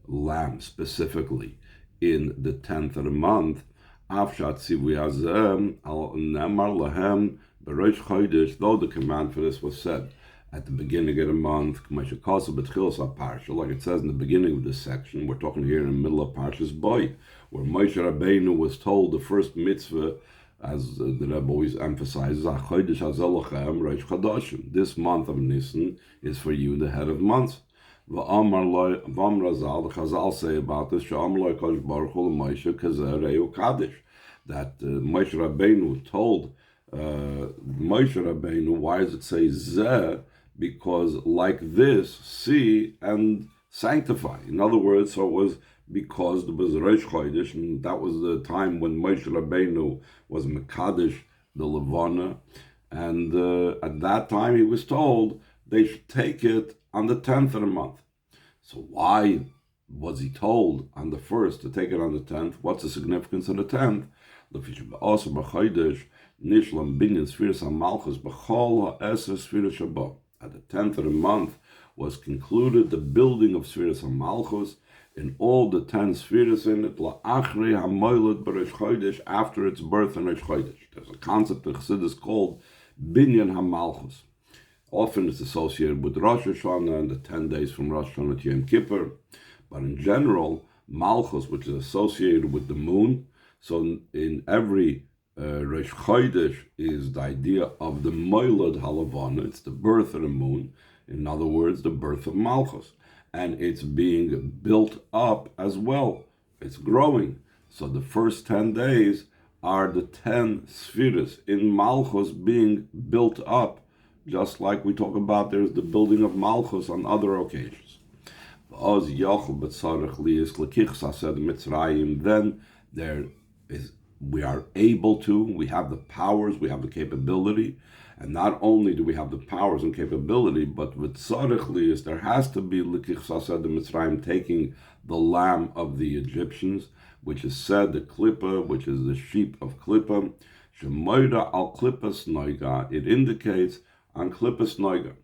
lamb specifically in the 10th of the month, though the command for this was said at the beginning of the month, like it says in the beginning of this section. We're talking here in the middle of Parshas Boy, where Moshe Rabbeinu was told the first mitzvah, as the Rebbe always emphasizes, this month of Nisan is for you, the head of months. The Chazal say about this, that Moshe Rabbeinu told Moshe Rabbeinu, why does it say Zeh? Because like this, see and sanctify. In other words, so it was because there was Rosh Chodesh, and that was the time when Moshe Rabbeinu was Mekadesh, the Levana, and at that time he was told they should take it on the 10th of the month. So why was he told on the 1st to take it on the 10th? What's the significance of the 10th? At the 10th of the month was concluded the building of Sfiras HaMalchus in all the 10 spheres in it, after its birth in Rosh Chodesh. There's a concept in Chassidus called Binyan HaMalchus. Often it's associated with Rosh Hashanah and the 10 days from Rosh Hashanah to Yom Kippur. But in general, Malchus, which is associated with the moon, so in every Rosh Chodesh is the idea of the Moilad Halavana, it's the birth of the moon, in other words, the birth of Malchus. And it's being built up as well. It's growing. So the first 10 days are the 10 spheres in Malchus being built up, just like we talk about there's the building of Malchus on other occasions. Then there is, we are able to, we have the powers, we have the capability, and not only do we have the powers and capability, but with tzarech liyis, there has to be l'kichsas the Mitzrayim, taking the lamb of the Egyptians, which is said the klippa, which is the sheep of klippa, shemoida al klippas noiga. It indicates on klippas noiga.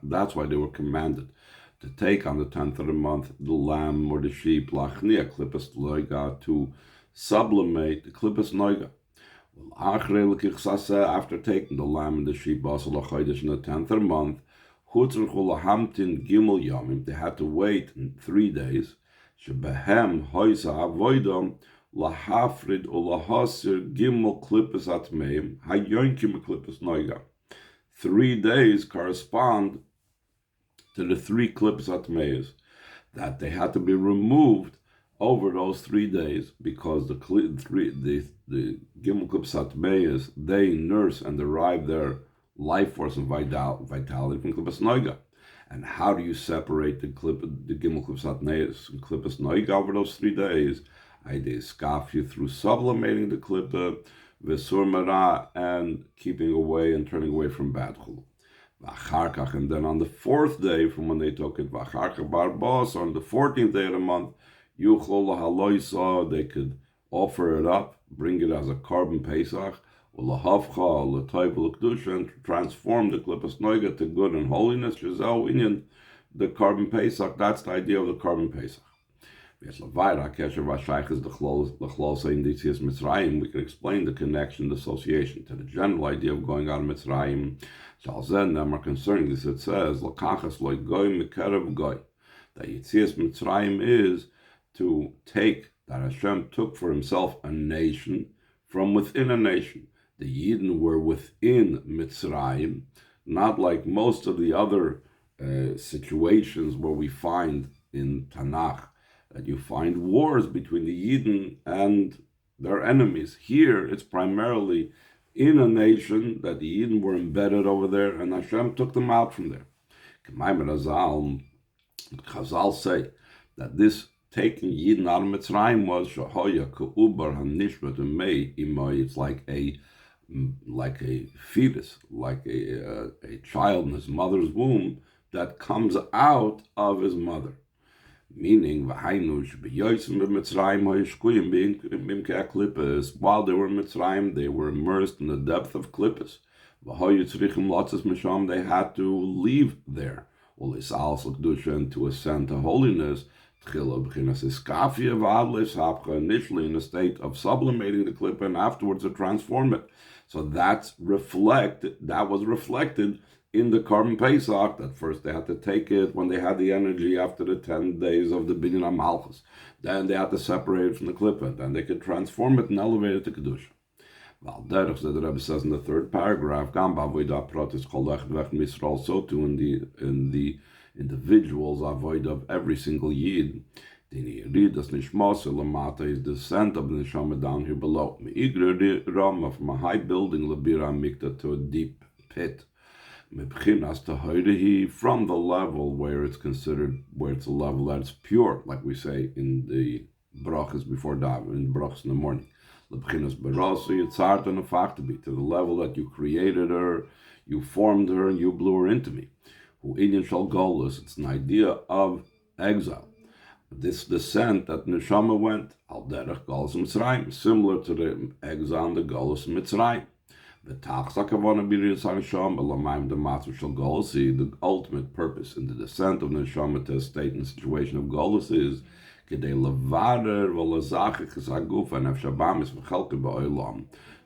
That's why they were commanded to take on the 10th of the month the lamb or the sheep, lachnia klippas noiga, to sublimate the klippas noiga. After taking the lamb and the sheep, in the 10th of the month, they had to wait 3 days. 3 days correspond to the 3 klippos atmeis that they had to be removed over those 3 days, because the Gimel Klippos Atmeis, they nurse and derive their life force and vitality from Klippos Noiga. And how do you separate the Gimel Klippos Atmeis and Klippos Noiga over those 3 days? They scoff you through sublimating the Klippa, Vesur Mara, and keeping away and turning away from bad chulu. And then on the 4th day from when they took it, Barbos, on the 14th day of the month, they could offer it up, bring it as a carbon pesach, and transform the klippos noiga to good and holiness. The carbon pesach, that's the idea of the carbon pesach. We can explain the connection, the association to the general idea of going out of Mitzrayim. Concerning this, it says, that Yetzias Mitzrayim is to take, that Hashem took for himself a nation from within a nation. The Yidden were within Mitzrayim, not like most of the other situations where we find in Tanakh that you find wars between the Yidden and their enemies. Here, it's primarily in a nation that the Yidden were embedded over there, and Hashem took them out from there. Chazal say that this taking Yidden out of Mitzrayim was shahoya keubar hanishmat mei imay. It's like a fetus, like a child in his mother's womb that comes out of his mother. Meaning, while they were in Mitzrayim, they were immersed in the depth of klippos. They had to leave there. Well, it's also kedusha and to ascend to holiness. Initially in a state of sublimating the klipa and afterwards to transform it. So that was reflected in the Korban Pesach, that first they had to take it when they had the energy after the 10 days of the Binyan HaMalchus. Then they had to separate it from the klipa. Then they could transform it and elevate it to kedusha. Well, derech, the Rebbe says in the third paragraph, so too in the individuals avoid of every single yid. The nishma is the descent of the neshama down here below. From a high building lebira mikta to a deep pit. From the level where it's considered, where it's a level that's pure, like we say in the brachas before daven, in brachas in the morning. To the level that you created her, you formed her, and you blew her into me. It's an idea of exile. This descent that Neshama went, al derech Galus Mitzrayim, similar to the exile and the Galus Mitzrayim. The ultimate purpose in the descent of Neshama to a state and situation of Galus is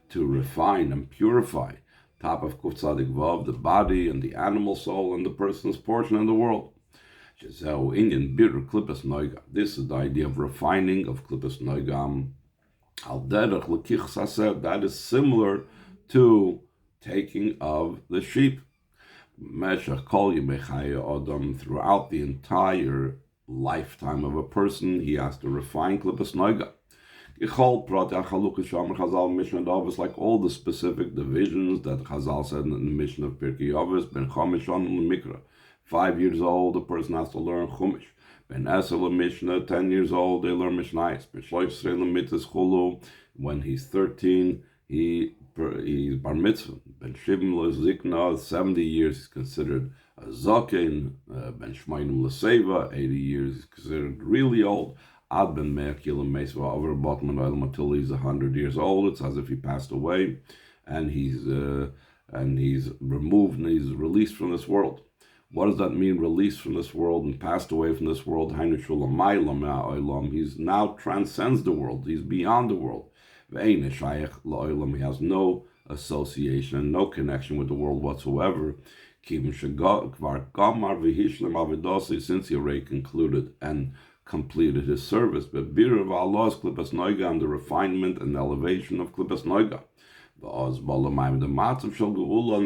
to refine and purify top of Kuf Tzadik Vav, the body and the animal soul and the person's portion in the world. This is the idea of refining of Klippas Noigam. That is similar to taking of the sheep. Throughout the entire lifetime of a person, he has to refine Klippas Noigam. It's like all the specific divisions that Chazal said in the mission of Pirkei Avos, Ben Chomishon Mikra. 5 years old, the person has to learn Chumash. Ben Esel Mishnah, 10 years old, they learn Mishnayos. Ben Shlosh Mitzvahs Chulu, when he's 13, he's Bar Mitzvah. Ben Shivim Zikna, 70 years, he's considered a Zaken. Ben Shmainim L'Seva, 80 years, he's considered really old. Ad ben Me'akilim Meisva over Botman until he's 100 years old. It's as if he passed away, and he's removed and he's released from this world. What does that mean? Released from this world and passed away from this world. He's now transcends the world. He's beyond the world. He has no association, no connection with the world whatsoever. Since he already concluded and completed his service, but Bir of Allah's Klippas Noiga and the refinement and elevation of Klippas Noiga. And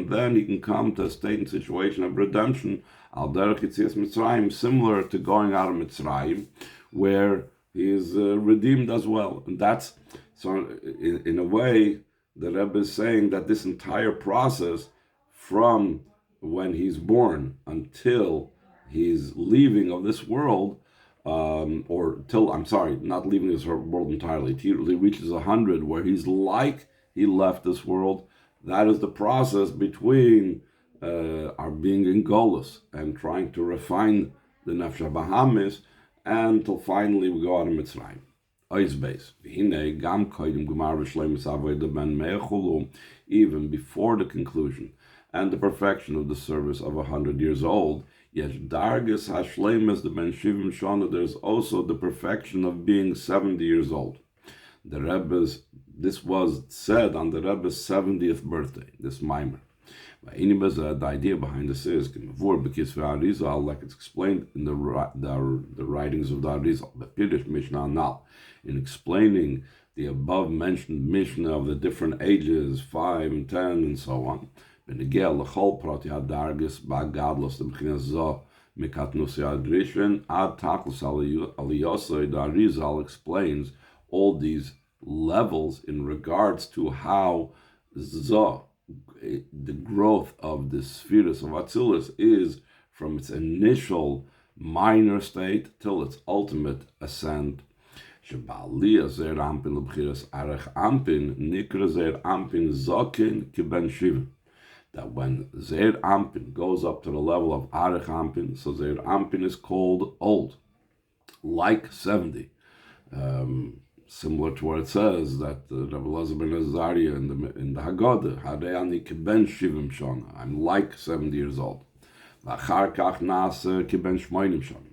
then he can come to a state and situation of redemption, al derech Yetzias Mitzrayim, similar to going out of Mitzrayim, where he is redeemed as well. And that's, so in a way, the Rebbe is saying that this entire process from when he's born until he's leaving of this world, not leaving this world entirely, till he reaches 100, where he's like he left this world. That is the process between our being in Golus and trying to refine the Nefesh HaBahamis, until finally we go out of Mitzrayim. Even before the conclusion and the perfection of the service of 100 years old, yes, Dargis Hashleim the Ben Shivim Shana, there's also the perfection of being 70 years old. This was said on the Rebbe's 70th birthday, this mimer. The idea behind this is, like it's explained in the writings of the Arizal, the Pirish Mishnah Anal, in explaining the above mentioned Mishnah of the different ages, 5 and 10 and so on. The Arizal explains all these levels in regards to how the growth of the spheres of Atzilus is from its initial minor state till its ultimate ascent. That when Zeir Ampin goes up to the level of Arech Ampin, so Zeir Ampin is called old, like 70. Similar to what it says that Rabbi Elazar ben Azariah in the Haggadah, Harei ani keben shivim shana, I'm like 70 years old.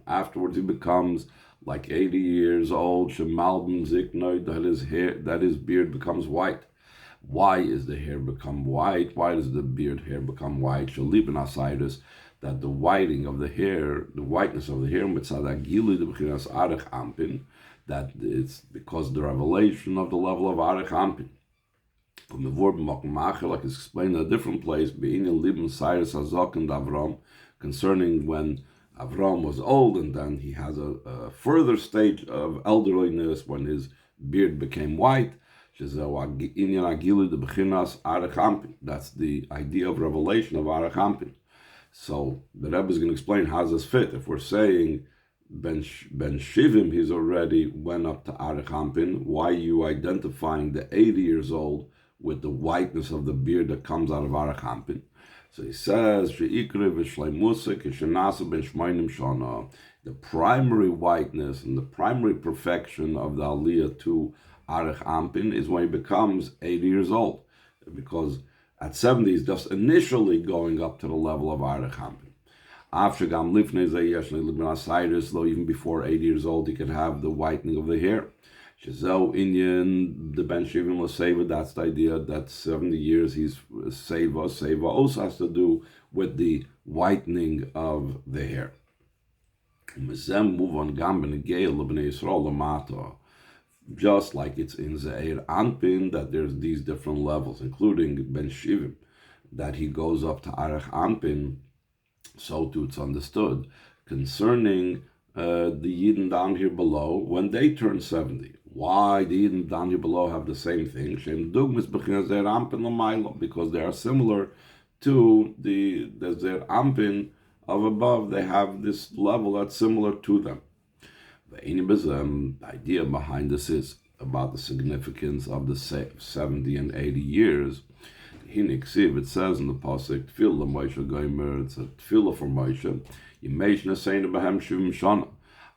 Afterwards, he becomes like 80 years old. That his beard becomes white. Why is the hair become white? Why does the beard hair become white? That the whiting of the hair, the whiteness of the hair, that it's because of the revelation of the level of Arich Ampin. Like it's explained in a different place, concerning when Avram was old, and then he has a further stage of elderliness when his beard became white. That's the idea of revelation of Arich Ampin. So the Rebbe is going to explain how does this fit. If we're saying Ben Shivim, he's already went up to Arich Ampin, why are you identifying the 80 years old with the whiteness of the beard that comes out of Arich Ampin? So he says, the primary whiteness and the primary perfection of the Aliyah to Arich Ampin is when he becomes 80 years old, because at 70 he's just initially going up to the level of Arich Ampin. Though even before 80 years old, he could have the whitening of the hair. The Ben Shivim L'Seva, that's the idea that 70 years he's Seva. Seva also has to do with the whitening of the hair. Just like it's in Zeir Anpin that there's these different levels, including Ben Shivim, that he goes up to Arich Ampin, so too it's understood concerning the Yidden down here below when they turn 70. Why the Yidden down here below have the same thing? Because they are similar to the Zeir Anpin of above. They have this level that's similar to them. The idea behind this is about the significance of the 70 and 80 years. It says in the pasuk, "Tefillah Moshe Gomer." It's a tefillah for Moshe.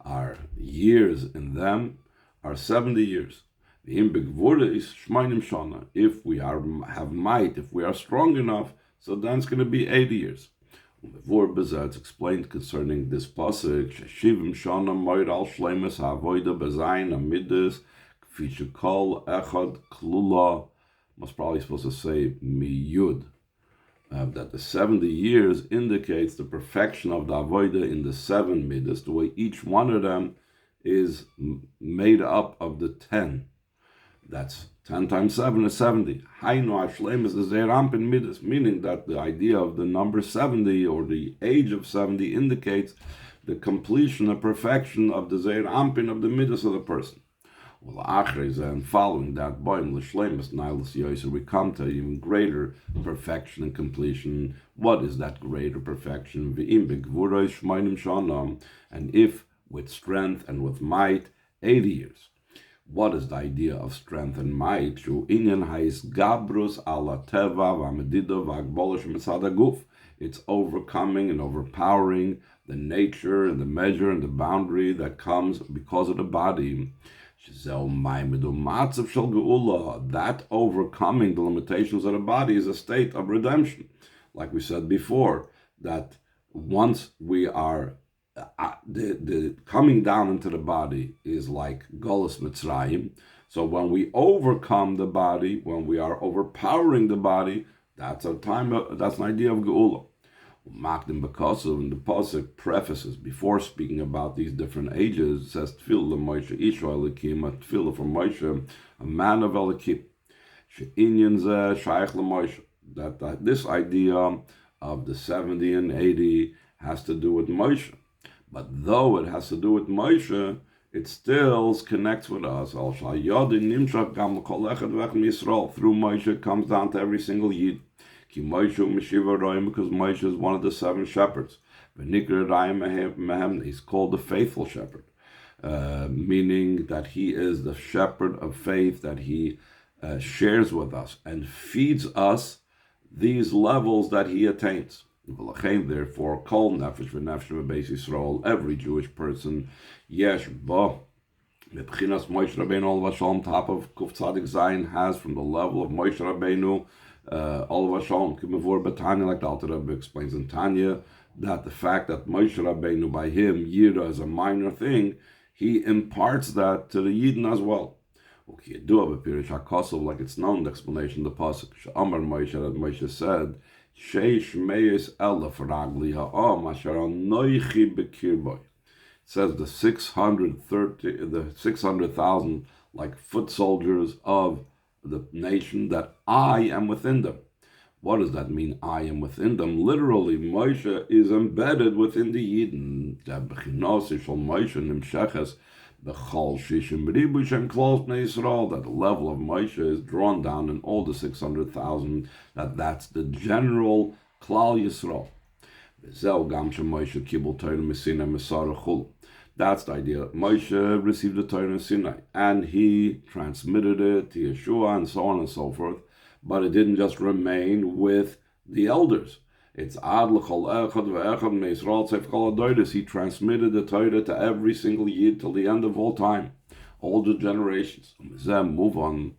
Our years in them are 70 years. If we have might, if we are strong enough, so then it's going to be 80 years. It's explained concerning this pasuk. Shivim shana moed al shleimus havoida bezayin amidus kfi shekol echad klula. Most probably supposed to say miyud. That the 70 years indicates the perfection of the avoida in the 7 midas, the way each one of them is made up of the 10. That's 10 times 7 is 70. Hainu Hashlem is the Zeir Anpin midas, meaning that the idea of the number 70 or the age of 70 indicates the completion, the perfection of the Zeir Anpin of the midas of the person. Well, and following that, we come to even greater perfection and completion. What is that greater perfection? And if with strength and with might, 80 years. What is the idea of strength and might? It's overcoming and overpowering the nature and the measure and the boundary that comes because of the body. That overcoming the limitations of the body is a state of redemption. Like we said before, that once we are, the coming down into the body is like Golus Mitzrayim. So when we overcome the body, when we are overpowering the body, that's an idea of Geula. Makdim Bakasu, and the pasuk prefaces before speaking about these different ages, it says Tefillah Moshe Isha Elikim, a tefillah for Moshe, a man of Elikim. She'inyan zeh shaykh leMoshe. That this idea of the 70 and 80 has to do with Moshe, but though it has to do with Moshe, it still connects with us. Al Shayodin Nimshach Gam Kol Echad V'Echem Yisrael. Through Moshe it comes down to every single Yid. Because Moshe is one of the 7 shepherds. He's called the faithful shepherd, meaning that he is the shepherd of faith, that he shares with us and feeds us these levels that he attains. Therefore, kol nefesh v'nefesh v'beis Yisrael, every Jewish person, yesh bo, Mebchinas Moshe Rabbeinu al Vashal, top of Kuf Tzadik Zayin, has from the level of Moshe Rabbeinu, all of us shown, like the Alter Rebbe explains in Tanya, that the fact that Moshe Rabbeinu, by him, Yira is a minor thing, he imparts that to the Yidden as well. Like it's known, the explanation of the pasuk, Amar Moshe, that Moshe said, Sheish Meis Elef Ragli Ha'am Asher Anoichi Bekirboy. It says the 600,000 like foot soldiers of the nation, that I am within them. What does that mean, I am within them? Literally, Moshe is embedded within the Yidden. That the level of Moshe is drawn down in all the 600,000, that's the general Klal Yisrael. That's the idea. Moshe received the Torah in Sinai, and he transmitted it to Yeshua, and so on and so forth. But it didn't just remain with the elders. It's Ad l'chol echad ve'echad me'Yisrael tzef kol hadoros. He transmitted the Torah to every single Yid till the end of all time, all the generations. Move on.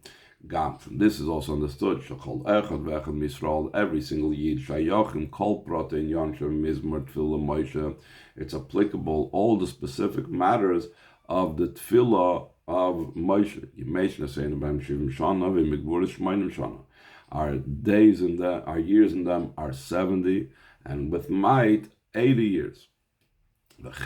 From this is also understood. Shechol echad ve'echad me'Yisrael. Every single Yid shayachim kol protein yonshem mizmor tefillah Moshe. It's applicable all the specific matters of the tefillah of Moshe. Our days in them, our years in them are 70, and with might 80 years. Is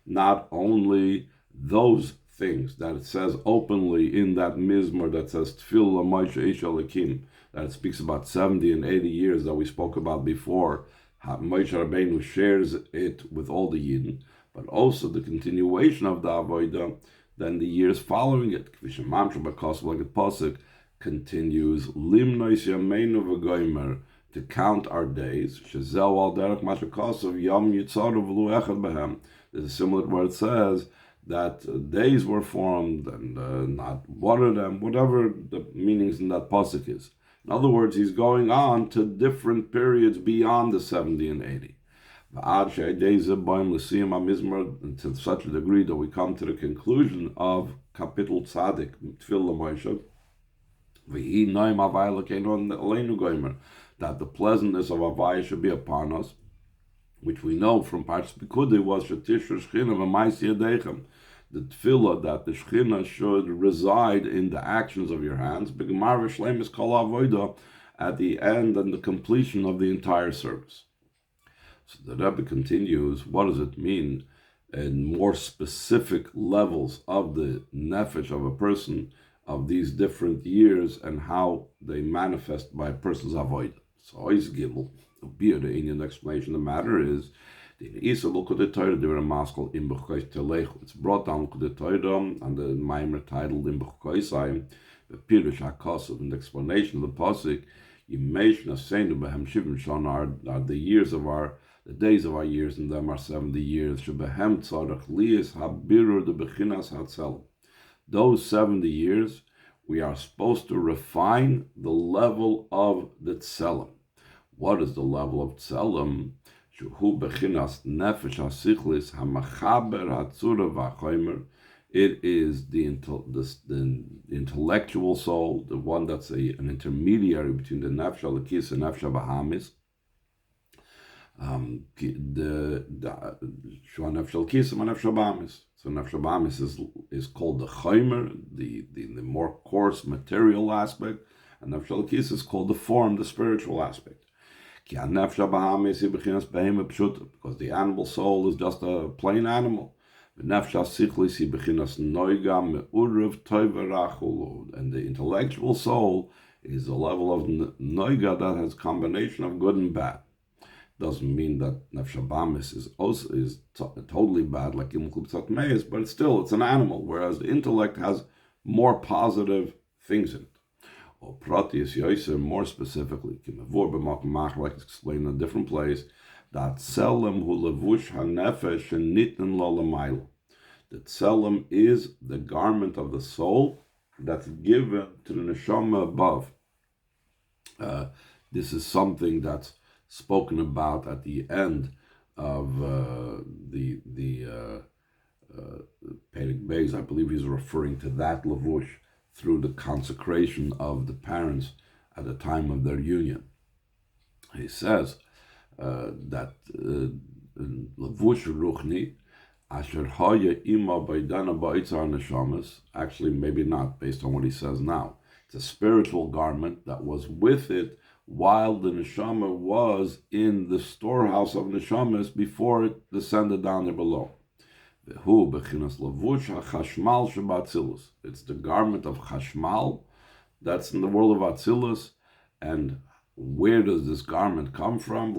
not only those things that it says openly in that mizmor that says Tefillah Moshe Ish Elokim, that it speaks about 70 and 80 years that we spoke about before. Moshe Rabbeinu shares it with all the Yidden, but also the continuation of the Avodah, then the years following it. Like the pasuk continues, Limnois Yameinu v'goymer, to count our days. There's a similar where it says that days were formed and not one of them, whatever the meanings in that pasuk is. In other words, he's going on to different periods beyond the 70 and 80. To such a degree that we come to the conclusion of Kapitel Tzadik, Tefillah Moshe, that the pleasantness of Havaya should be upon us, which we know from Parshas Pekudei was Shetishra Shechina v'Mais Yadechem, the tefillah that the Shechina should reside in the actions of your hands, B'gemar v'shleimus kol avodah, at the end and the completion of the entire service. So the Rebbe continues, what does it mean in more specific levels of the nefesh of a person, of these different years, and how they manifest by a person's avodah? So is Gimel. The Indian explanation of the matter is, it's brought down to the Torah and the Maimer titled in B'chukoisai, the Pirush HaKosov, and the explanation of the pasuk, are the years of our, the days of our years, and them are 70 years. Those 70 years, we are supposed to refine the level of the tselem. What is the level of tselem? It is the intellectual soul, the one that's an intermediary between the nefesh alakis and nefesh bahamis. So nefesh bahamis is called the chaymer, the more coarse material aspect, and nefesh alakis is called the form, the spiritual aspect. Because the animal soul is just a plain animal. And the intellectual soul is a level of noiga that has a combination of good and bad. Doesn't mean that nefesh bahamis is totally bad like Imklub Tzatmeis, but it's an animal, whereas the intellect has more positive things in it. Or Pratius Yoiser, more specifically, like explained in a different place, that Tselem hu levush hanefesh and nitten lo l'maylo. The Tselem is the garment of the soul that's given to the neshama above. This is something that's spoken about at the end of the Perek Beis. I believe he's referring to that levush through the consecration of the parents at the time of their union. He says that Lavush Ruchni, Asher Haya Ima Baidana Baitzar Neshamas, actually maybe not based on what he says now. It's a spiritual garment that was with it while the neshama was in the storehouse of neshamas before it descended down there below. It's the garment of chashmal that's in the world of Atzilus. And where does this garment come from?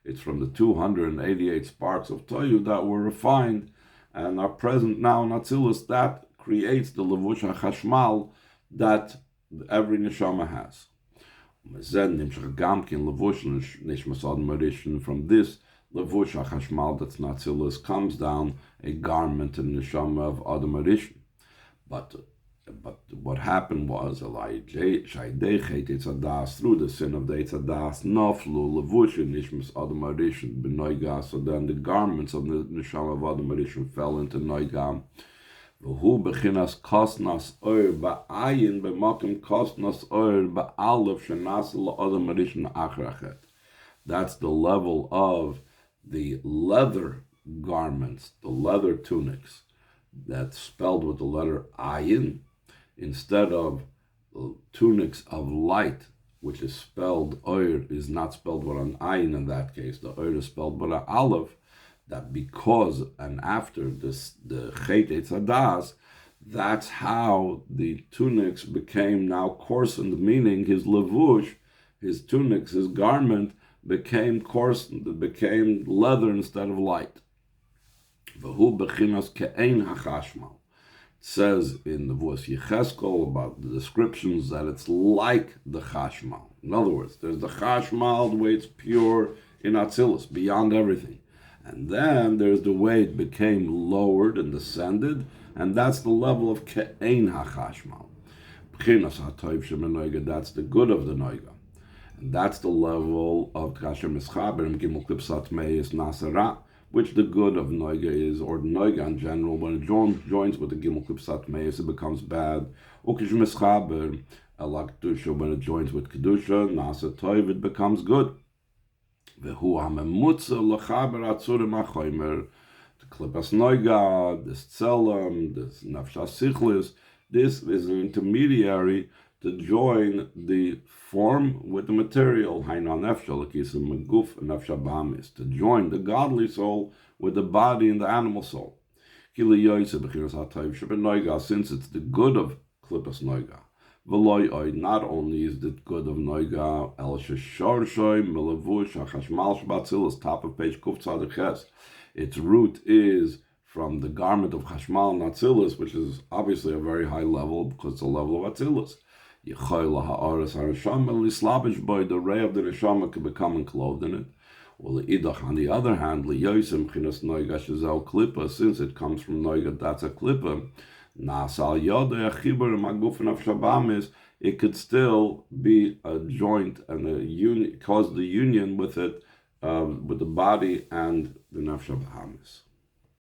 It's from the 288 sparks of Toyu that were refined and are present now in Atzilus. That creates the levush hachashmal that every neshama has. From this levush hachashmal that's not Atzilus comes down a garment in the neshama of Adam Arishin. But what happened was, through the sin of the Eitzadas, naflu levushin nishmas Adam Arishin b'noiga. So then the garments of the neshama of Adam Arishin fell into noigam. V'hu bechinas kosnas oir ba'ayin b'makim kosnas oir ba'alef shenas la'adam Arishin achrachet. That's the level of the leather garments, the leather tunics, that's spelled with the letter ayin, instead of tunics of light, which is spelled oir, is not spelled with an ayin in that case. The oir is spelled with an aleph. That because and after this, the chet etzadas, that's how the tunics became now coarsened, meaning his levush, his tunics, his garment became coarsened, it became leather instead of light. V'hu bechinas ke'ein hachashmal. It says in the verse Yecheskel about the descriptions that it's like the chashmal. In other words, there's the chashmal, the way it's pure in Atzilus, beyond everything. And then there's the way it became lowered and descended, and that's the level of ke'ein hachashmal. B'chinas ha'toiv shemenoiga, that's the good of the noiga. And that's the level of kasher mischaber and gimel klipsat meis nasara, which the good of noiga is, or noiga in general. When it joins with the gimel klipsat meis, it becomes bad. Ukish mischaber ala kedusha, when it joins with kedusha, nasa toiv, it becomes good. V'hu ha'memutza l'chaber atzurim ha'choymer, the klipas noiga, this tzelem, this nafsha sichlis, this is an intermediary to join the form with the material, haina nefsha l'kisim meguf nefsha b'amis, to join the godly soul with the body and the animal soul. Kili yoyse b'chiras ha'tayv shebenoiga, since it's the good of klipas noiga. Not only is it good of noiga, el sheshorshoy melavush hachashmal shbatzilus, top of page kuf tzaddik ches. Its root is from the garment of chashmal and atzilus, which is obviously a very high level because it's a level of atzilus. Yechoyla ha'aras harashama lislabish boy, the ray of the neshama could become enclosed in it. Well, idach, on the other hand, liyosim chinas noiga shezel klippa, since it comes from noiga, that's a klippa. It could still be a joint and a union, cause the union with it, with the body and the nefesh habahamis.